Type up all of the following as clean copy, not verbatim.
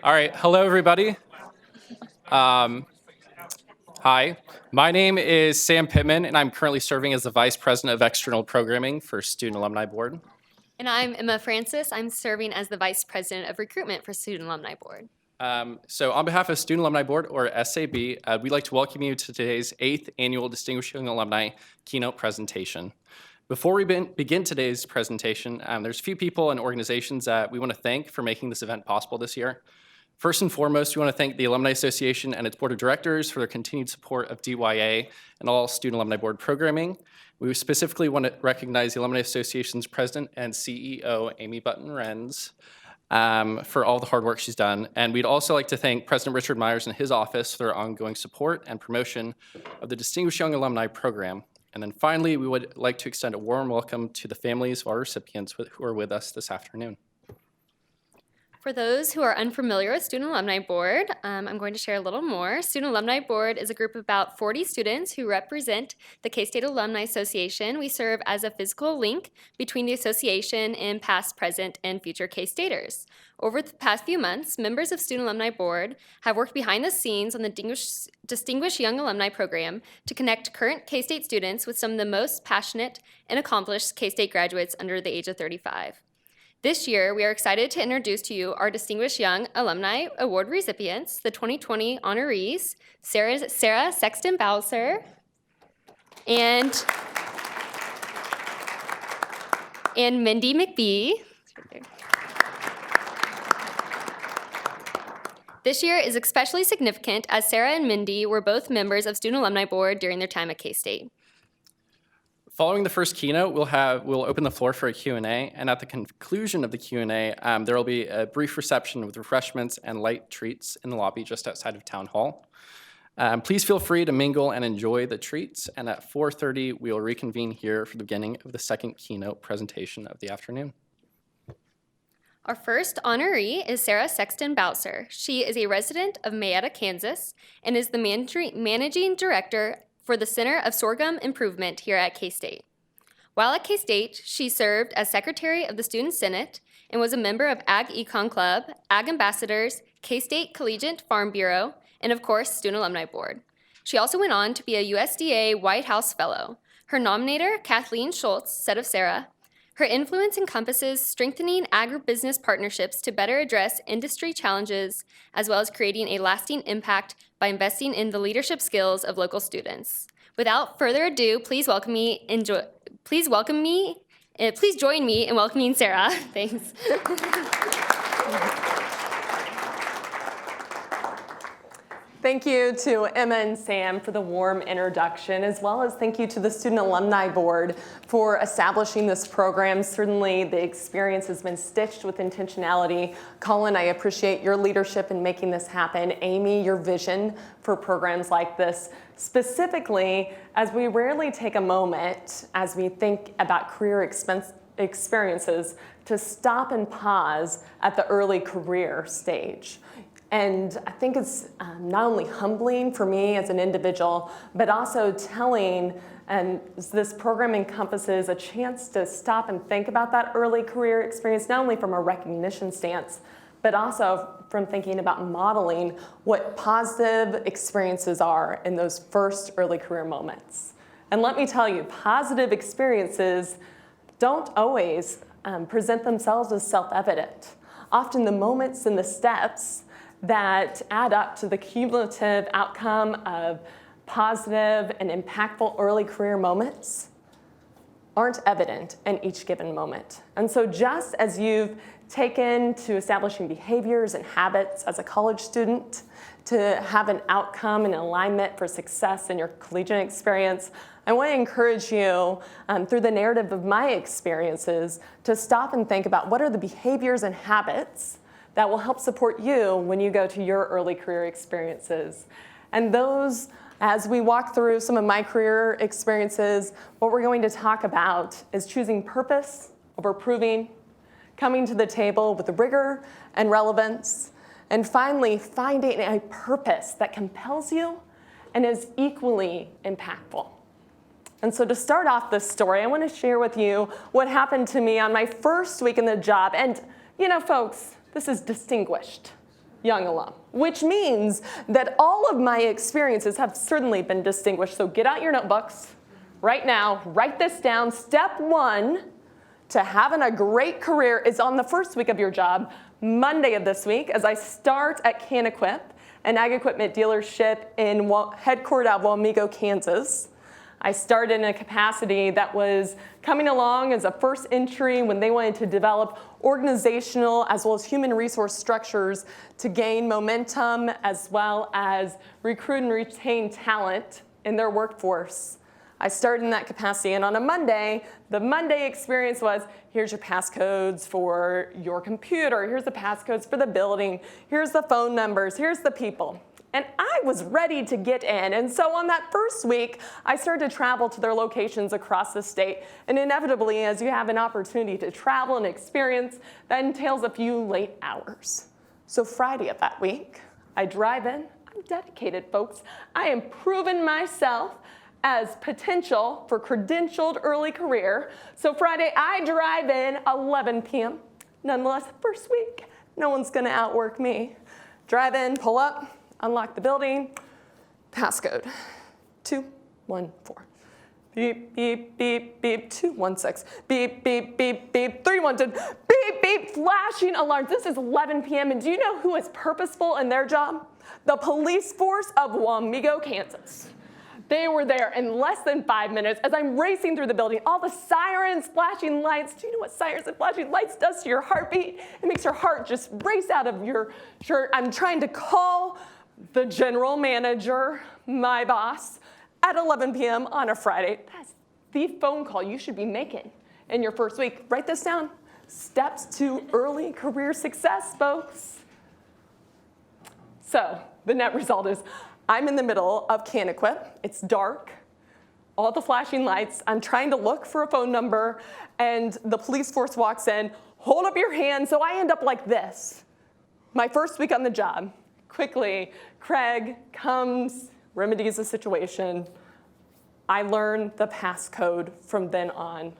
All right, hello everybody. Hi, my name is Sam Pittman, and I'm currently serving as the Vice President of External Programming for Student Alumni Board. And I'm Emma Francis. I'm serving as the Vice President of Recruitment for Student Alumni Board. So on behalf of Student Alumni Board, or SAB, we'd like to welcome you to today's 8th Annual Distinguished Young Alumni Keynote presentation. Before we begin today's presentation, there's a few people and organizations that we want to thank for making this event possible this year. First and foremost, we want to thank the Alumni Association and its Board of Directors for their continued support of DYA and all Student Alumni Board programming. We specifically want to recognize the Alumni Association's President and CEO, Amy Button-Renz, for all the hard work she's done. And we'd also like to thank President Richard Myers and his office for their ongoing support and promotion of the Distinguished Young Alumni Program. And then finally, we would like to extend a warm welcome to the families of our recipients who are with us this afternoon. For those who are unfamiliar with Student Alumni Board, I'm going to share a little more. Student Alumni Board is a group of about 40 students who represent the K-State Alumni Association. We serve as a physical link between the association and past, present, and future K-Staters. Over the past few months, members of Student Alumni Board have worked behind the scenes on the Distinguished Young Alumni Program to connect current K-State students with some of the most passionate and accomplished K-State graduates under the age of 35. This year, we are excited to introduce to you our Distinguished Young Alumni Award recipients, the 2020 honorees, Sarah Sexton-Bowser and Mindy McBee. This year is especially significant as Sarah and Mindy were both members of Student Alumni Board during their time at K-State. Following the first keynote, we'll open the floor for a Q&A, and at the conclusion of the Q&A, there will be a brief reception with refreshments and light treats in the lobby just outside of Town Hall. Please feel free to mingle and enjoy the treats, and at 4:30, we will reconvene here for the beginning of the second keynote presentation of the afternoon. Our first honoree is Sarah Sexton-Bowser. She is a resident of Mayetta, Kansas, and is the managing director for the Center of Sorghum Improvement here at K-State. While at K-State, she served as Secretary of the Student Senate and was a member of Ag Econ Club, Ag Ambassadors, K-State Collegiate Farm Bureau, and of course, Student Alumni Board. She also went on to be a USDA White House Fellow. Her nominator, Kathleen Schultz, said of Sarah, "Her influence encompasses strengthening agribusiness partnerships to better address industry challenges, as well as creating a lasting impact by investing in the leadership skills of local students." Without further ado, please join me in welcoming Sarah. Thanks. Thank you to Emma and Sam for the warm introduction, as well as thank you to the Student Alumni Board for establishing this program. Certainly the experience has been stitched with intentionality. Colin, I appreciate your leadership in making this happen. Amy, your vision for programs like this, specifically as we rarely take a moment as we think about career experiences to stop and pause at the early career stage. And I think it's not only humbling for me as an individual, but also telling, and this program encompasses a chance to stop and think about that early career experience, not only from a recognition stance, but also from thinking about modeling what positive experiences are in those first early career moments. And let me tell you, positive experiences don't always present themselves as self-evident. Often the moments and the steps that add up to the cumulative outcome of positive and impactful early career moments aren't evident in each given moment. And so just as you've taken to establishing behaviors and habits as a college student to have an outcome and alignment for success in your collegiate experience, I want to encourage you through the narrative of my experiences to stop and think about what are the behaviors and habits that will help support you when you go to your early career experiences. And those, as we walk through some of my career experiences, what we're going to talk about is choosing purpose over proving, coming to the table with rigor and relevance, and finally finding a purpose that compels you and is equally impactful. And so to start off this story, I want to share with you what happened to me on my first week in the job. And you know, folks, this is distinguished young alum, which means that all of my experiences have certainly been distinguished. So get out your notebooks right now, write this down. Step 1 to having a great career is on the first week of your job, Monday of this week, as I start at CanEquip, an ag equipment dealership headquartered out of Wamego, Kansas. I started in a capacity that was coming along as a first entry when they wanted to develop organizational as well as human resource structures to gain momentum as well as recruit and retain talent in their workforce. I started in that capacity, and on a Monday, the Monday experience was, here's your passcodes for your computer, here's the passcodes for the building, here's the phone numbers, here's the people. And I was ready to get in. And so on that first week, I started to travel to their locations across the state. And inevitably, as you have an opportunity to travel and experience, that entails a few late hours. So Friday of that week, I drive in. I'm dedicated, folks. I am proving myself as potential for credentialed early career. So Friday, I drive in 11 p.m. Nonetheless, first week, no one's gonna outwork me. Drive in, pull up, unlock the building, passcode 214. Beep, beep, beep, beep, 216. Beep, beep, beep, beep, 312. Beep, beep, flashing alarms. This is 11 p.m. And do you know who is purposeful in their job? The police force of Wamego, Kansas. They were there in less than 5 minutes as I'm racing through the building. All the sirens, flashing lights. Do you know what sirens and flashing lights does to your heartbeat? It makes your heart just race out of your shirt. I'm trying to call the general manager, my boss, at 11 p.m. on a Friday. That's the phone call you should be making in your first week. Write this down. Steps to early career success, folks. So the net result is I'm in the middle of CanEquip. It's dark. All the flashing lights. I'm trying to look for a phone number, and the police force walks in. Hold up your hand. So I end up like this. My first week on the job. Quickly, Craig comes, remedies the situation. I learn the passcode from then on.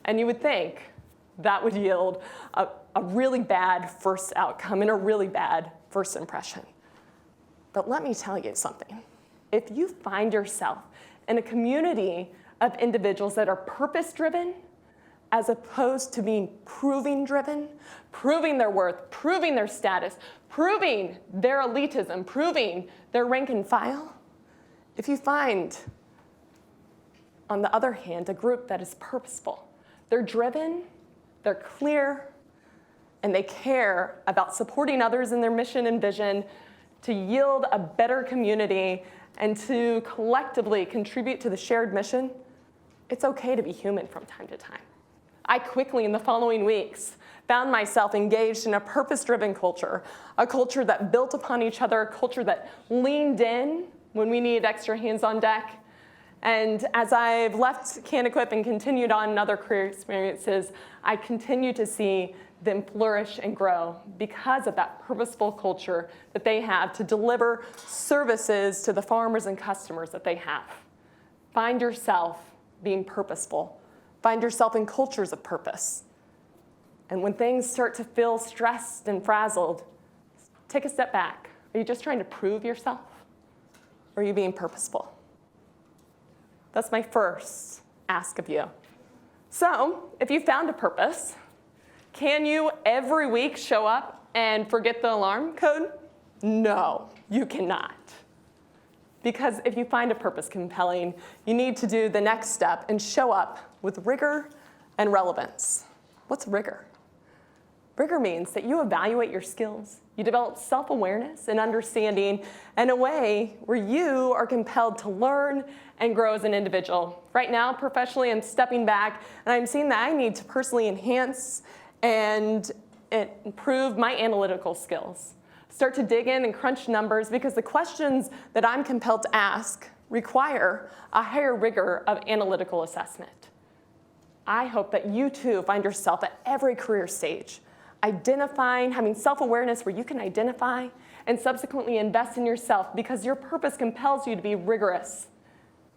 And you would think that would yield a really bad first outcome and a really bad first impression. But let me tell you something. If you find yourself in a community of individuals that are purpose-driven, as opposed to being proving-driven, proving their worth, proving their status, proving their elitism, proving their rank and file, if you find, on the other hand, a group that is purposeful, they're driven, they're clear, and they care about supporting others in their mission and vision to yield a better community and to collectively contribute to the shared mission, it's okay to be human from time to time. I quickly, in the following weeks, found myself engaged in a purpose-driven culture, a culture that built upon each other, a culture that leaned in when we needed extra hands on deck. And as I've left CanEquip and continued on in other career experiences, I continue to see them flourish and grow because of that purposeful culture that they have to deliver services to the farmers and customers that they have. Find yourself being purposeful. Find yourself in cultures of purpose. And when things start to feel stressed and frazzled, take a step back. Are you just trying to prove yourself? Or are you being purposeful? That's my first ask of you. So, if you found a purpose, can you every week show up and forget the alarm code? No, you cannot. Because if you find a purpose compelling, you need to do the next step and show up with rigor and relevance. What's rigor? Rigor means that you evaluate your skills, you develop self-awareness and understanding in a way where you are compelled to learn and grow as an individual. Right now, professionally, I'm stepping back and I'm seeing that I need to personally enhance and improve my analytical skills. Start to dig in and crunch numbers because the questions that I'm compelled to ask require a higher rigor of analytical assessment. I hope that you too find yourself at every career stage identifying, having self-awareness where you can identify and subsequently invest in yourself because your purpose compels you to be rigorous.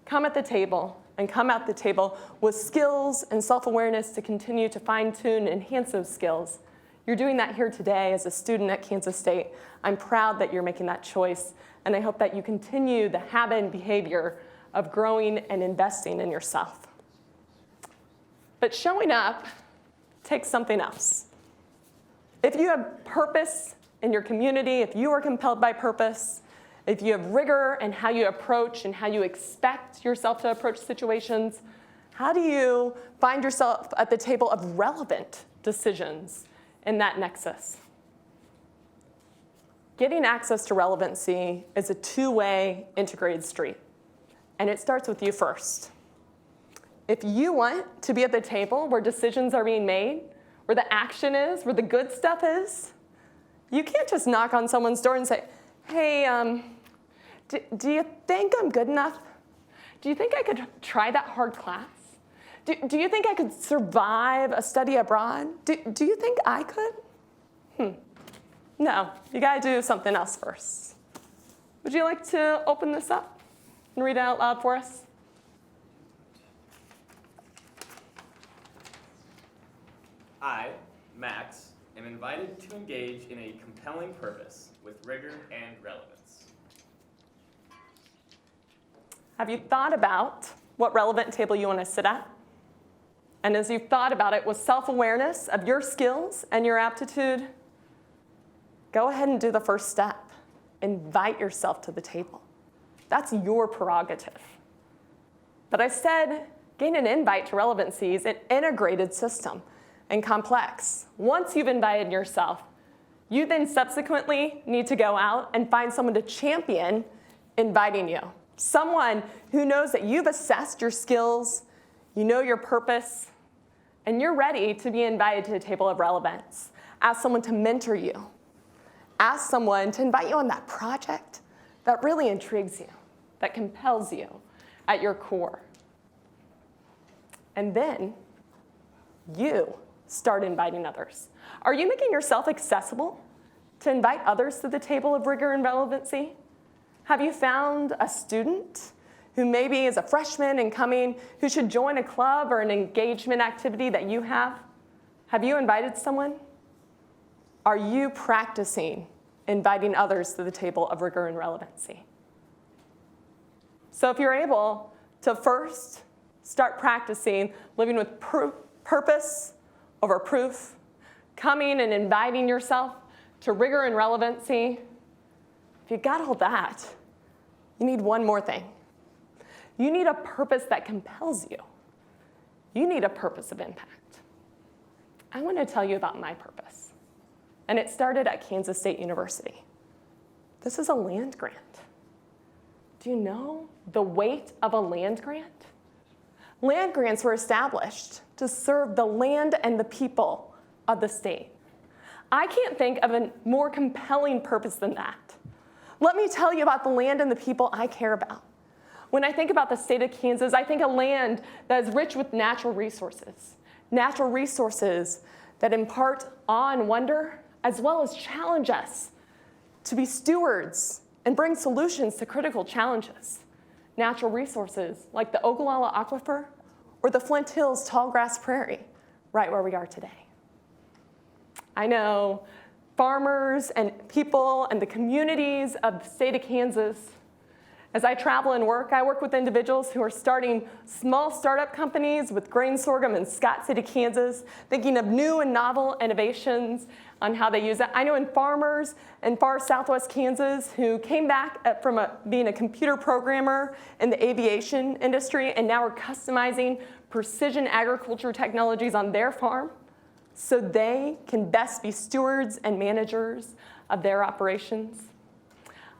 Come at the table and come at the table with skills and self-awareness to continue to fine-tune and enhance those skills. You're doing that here today as a student at Kansas State. I'm proud that you're making that choice, and I hope that you continue the habit and behavior of growing and investing in yourself. But showing up takes something else. If you have purpose in your community, if you are compelled by purpose, if you have rigor in how you approach and how you expect yourself to approach situations, how do you find yourself at the table of relevant decisions in that nexus? Getting access to relevancy is a two-way integrated street, and it starts with you first. If you want to be at the table where decisions are being made, where the action is, where the good stuff is, you can't just knock on someone's door and say, hey, do you think I'm good enough? Do you think I could try that hard class? Do you think I could survive a study abroad? Do you think I could? No, you gotta do something else first. Would you like to open this up and read it out loud for us? I, Max, am invited to engage in a compelling purpose with rigor and relevance. Have you thought about what relevant table you want to sit at? And as you've thought about it with self-awareness of your skills and your aptitude, go ahead and do the first step. Invite yourself to the table. That's your prerogative. But I said, getting an invite to relevancy is an integrated system and complex. Once you've invited yourself, you then subsequently need to go out and find someone to champion inviting you. Someone who knows that you've assessed your skills, you know your purpose, and you're ready to be invited to the table of relevance. Ask someone to mentor you. Ask someone to invite you on that project that really intrigues you, that compels you at your core. And then you start inviting others. Are you making yourself accessible to invite others to the table of rigor and relevancy? Have you found a student who maybe is a freshman and coming, who should join a club or an engagement activity that you have? Have you invited someone? Are you practicing inviting others to the table of rigor and relevancy? So if you're able to first start practicing living with purpose over proof, coming and inviting yourself to rigor and relevancy, if you got all that, you need one more thing. You need a purpose that compels you. You need a purpose of impact. I want to tell you about my purpose. And it started at Kansas State University. This is a land grant. Do you know the weight of a land grant? Land grants were established to serve the land and the people of the state. I can't think of a more compelling purpose than that. Let me tell you about the land and the people I care about. When I think about the state of Kansas, I think a land that is rich with natural resources that impart awe and wonder, as well as challenge us to be stewards and bring solutions to critical challenges. Natural resources like the Ogallala Aquifer or the Flint Hills Tallgrass Prairie, right where we are today. I know farmers and people and the communities of the state of Kansas. As I travel and work, I work with individuals who are starting small startup companies with grain sorghum in Scott City, Kansas, thinking of new and novel innovations on how they use it. I know in farmers in far southwest Kansas who came back from being a computer programmer in the aviation industry and now are customizing precision agriculture technologies on their farm so they can best be stewards and managers of their operations.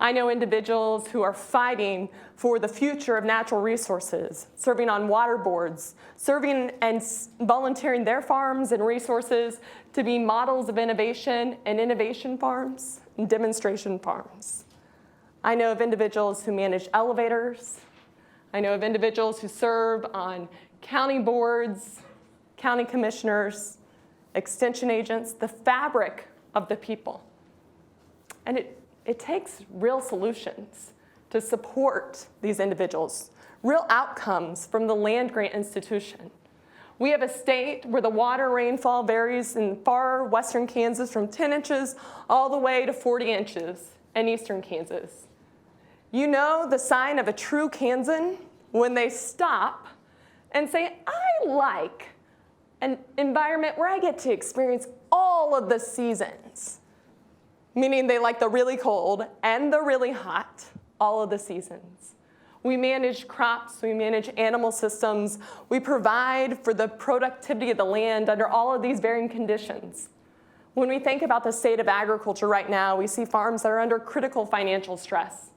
I know individuals who are fighting for the future of natural resources, serving on water boards, serving and volunteering their farms and resources to be models of innovation and innovation farms and demonstration farms. I know of individuals who manage elevators. I know of individuals who serve on county boards, county commissioners, extension agents, the fabric of the people. And it takes real solutions to support these individuals, real outcomes from the land grant institution. We have a state where the water rainfall varies in far western Kansas from 10 inches all the way to 40 inches in eastern Kansas. You know the sign of a true Kansan when they stop and say, I like an environment where I get to experience all of the seasons. Meaning they like the really cold and the really hot, all of the seasons. We manage crops, we manage animal systems, we provide for the productivity of the land under all of these varying conditions. When we think about the state of agriculture right now, we see farms that are under critical financial stress.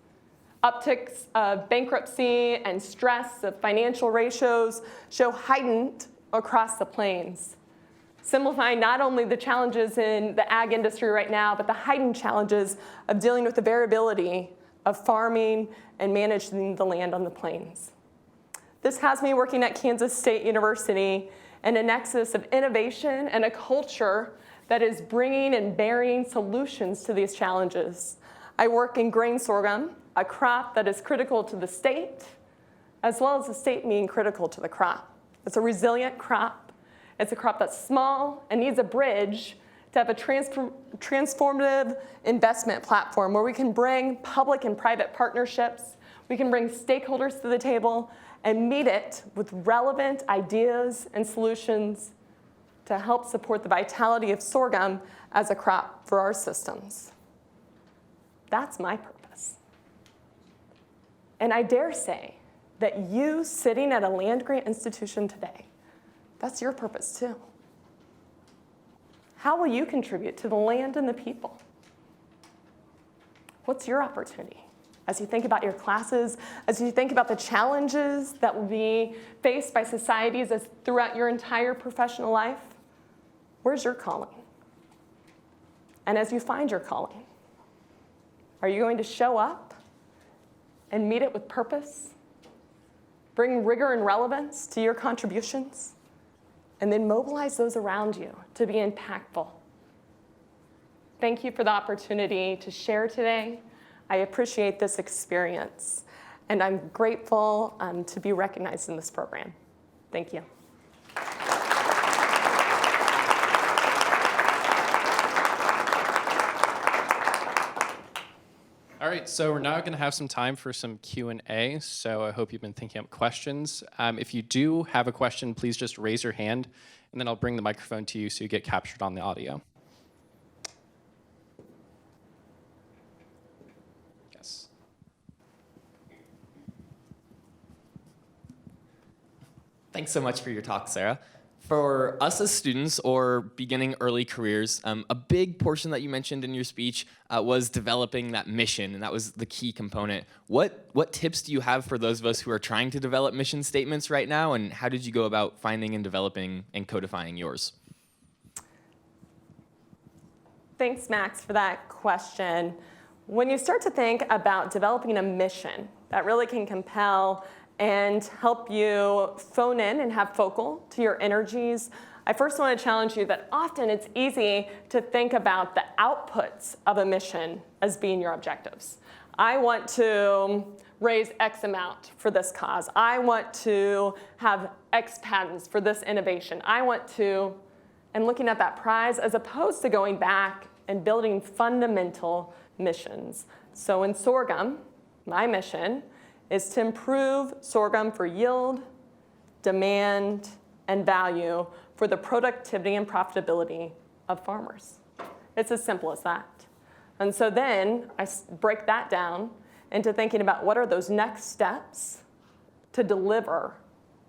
Upticks of bankruptcy and stress of financial ratios show heightened across the plains, simplifying not only the challenges in the ag industry right now, but the heightened challenges of dealing with the variability of farming and managing the land on the plains. This has me working at Kansas State University in a nexus of innovation and a culture that is bringing and bearing solutions to these challenges. I work in grain sorghum, a crop that is critical to the state, as well as the state being critical to the crop. It's a resilient crop. It's a crop that's small and needs a bridge to have a transformative investment platform where we can bring public and private partnerships, we can bring stakeholders to the table and meet it with relevant ideas and solutions to help support the vitality of sorghum as a crop for our systems. That's my purpose. And I dare say that you sitting at a land-grant institution today, that's your purpose too. How will you contribute to the land and the people? What's your opportunity? As you think about your classes, as you think about the challenges that will be faced by societies throughout your entire professional life, where's your calling? And as you find your calling, are you going to show up and meet it with purpose? Bring rigor and relevance to your contributions? And then mobilize those around you to be impactful. Thank you for the opportunity to share today. I appreciate this experience, and I'm grateful to be recognized in this program. Thank you. All right, so we're now going to have some time for some Q&A, so I hope you've been thinking up questions. If you do have a question, please just raise your hand, and then I'll bring the microphone to you so you get captured on the audio. Yes. Thanks so much for your talk, Sarah. For us as students or beginning early careers, a big portion that you mentioned in your speech was developing that mission, and that was the key component. What tips do you have for those of us who are trying to develop mission statements right now, and how did you go about finding and developing and codifying yours? Thanks, Max, for that question. When you start to think about developing a mission that really can compel and help you phone in and have focal to your energies, I first want to challenge you that often it's easy to think about the outputs of a mission as being your objectives. I want to raise X amount for this cause. I want to have X patents for this innovation. I want to, and looking at that prize as opposed to going back and building fundamental missions. So in sorghum, my mission is to improve sorghum for yield, demand, and value for the productivity and profitability of farmers. It's as simple as that. And so then I break that down into thinking about what are those next steps to deliver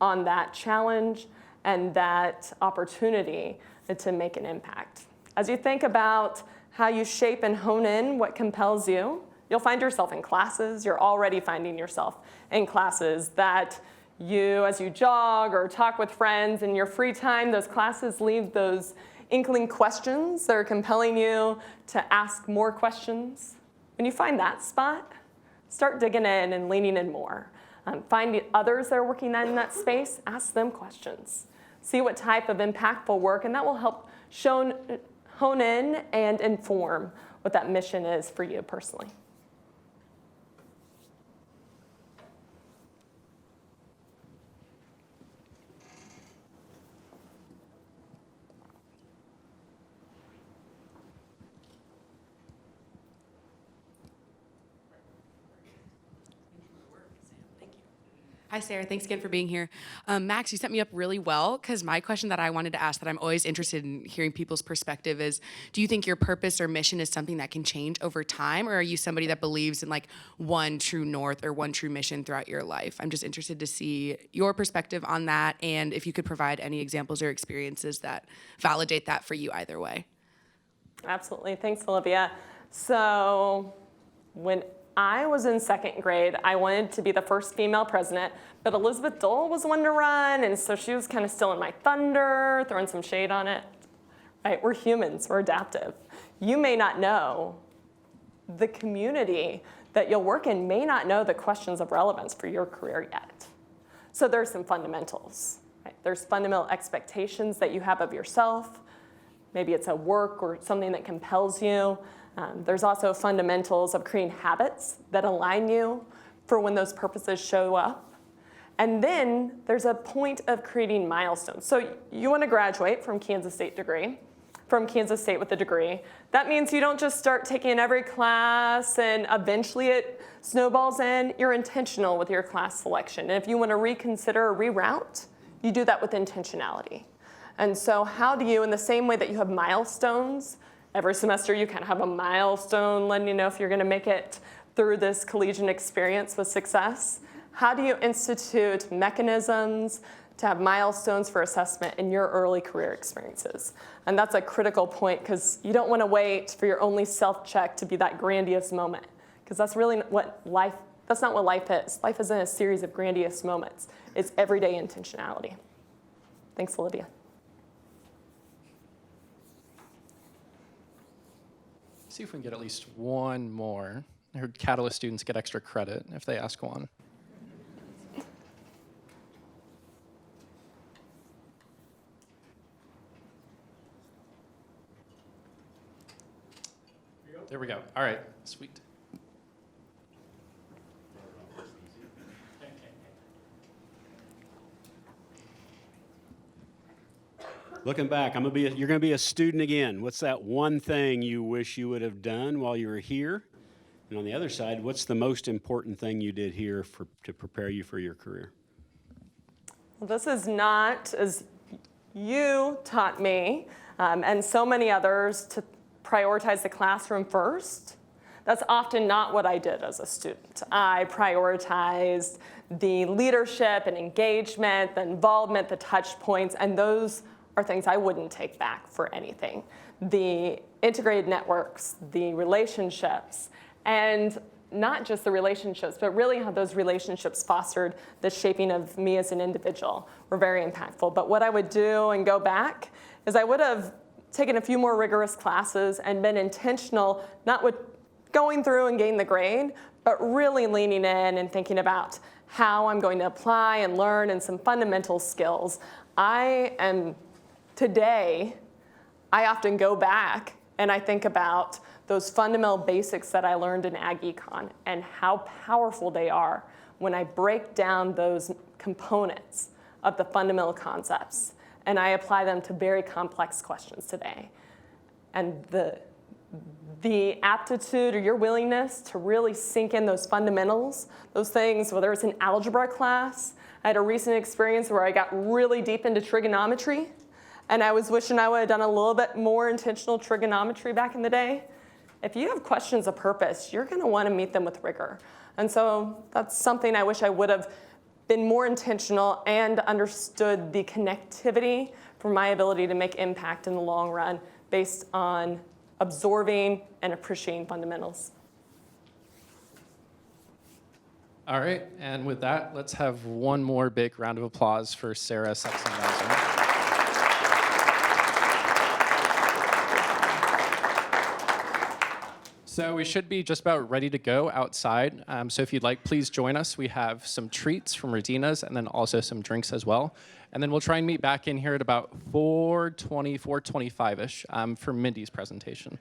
on that challenge and that opportunity to make an impact. As you think about how you shape and hone in what compels you, you'll find yourself in classes. You're already finding yourself in classes that you, as you jog or talk with friends in your free time, those classes leave those inkling questions that are compelling you to ask more questions. When you find that spot, start digging in and leaning in more. Find the others that are working in that space, ask them questions. See what type of impactful work, and that will help hone in and inform what that mission is for you personally. Hi, Sarah. Thanks again for being here. Max, you set me up really well because my question that I wanted to ask that I'm always interested in hearing people's perspective is, do you think your purpose or mission is something that can change over time, or are you somebody that believes in like one true north or one true mission throughout your life? I'm just interested to see your perspective on that and if you could provide any examples or experiences that validate that for you either way. Absolutely. Thanks, Olivia. So when I was in second grade, I wanted to be the first female president, but Elizabeth Dole was the one to run, and so she was kind of stealing my thunder, throwing some shade on it. Right? We're humans, we're adaptive. You may not know, the community that you'll work in may not know the questions of relevance for your career yet. So there's some fundamentals. Right? There's fundamental expectations that you have of yourself. Maybe it's a work or something that compels you. There's also fundamentals of creating habits that align you for when those purposes show up. And then there's a point of creating milestones. So you want to graduate from Kansas State with a degree. That means you don't just start taking every class and eventually it snowballs in. You're intentional with your class selection. And if you want to reconsider or reroute, you do that with intentionality. And so how do you, in the same way that you have milestones, every semester you kind of have a milestone letting you know if you're going to make it through this collegiate experience with success, how do you institute mechanisms to have milestones for assessment in your early career experiences? And that's a critical point because you don't want to wait for your only self-check to be that grandiose moment, because that's really that's not what life is. Life isn't a series of grandiose moments. It's everyday intentionality. Thanks, Olivia. See if we can get at least one more. I heard Catalyst students get extra credit if they ask one. There we go. All right, sweet. Looking back, you're going to be a student again. What's that one thing you wish you would have done while you were here? And on the other side, what's the most important thing you did here to prepare you for your career? Well, this is not, as you taught me, and so many others, to prioritize the classroom first. That's often not what I did as a student. I prioritized the leadership and engagement, the involvement, the touch points, and those are things I wouldn't take back for anything. The integrated networks, the relationships, and not just the relationships, but really how those relationships fostered the shaping of me as an individual were very impactful. But what I would do and go back is I would have taken a few more rigorous classes and been intentional, not with going through and getting the grade, but really leaning in and thinking about how I'm going to apply and learn and some fundamental skills. Today, I often go back and I think about those fundamental basics that I learned in Ag Econ and how powerful they are when I break down those components of the fundamental concepts and I apply them to very complex questions today. And the aptitude or your willingness to really sink in those fundamentals, those things, whether it's an algebra class. I had a recent experience where I got really deep into trigonometry, and I was wishing I would have done a little bit more intentional trigonometry back in the day. If you have questions of purpose, you're going to want to meet them with rigor. And so that's something I wish I would have been more intentional and understood the connectivity for my ability to make impact in the long run based on absorbing and appreciating fundamentals. All right, and with that, let's have one more big round of applause for Sarah Sexton-Bowser. So we should be just about ready to go outside. So if you'd like, please join us. We have some treats from Radina's and then also some drinks as well. And then we'll try and meet back in here at about 4:20, 4:25-ish for Mindy's presentation.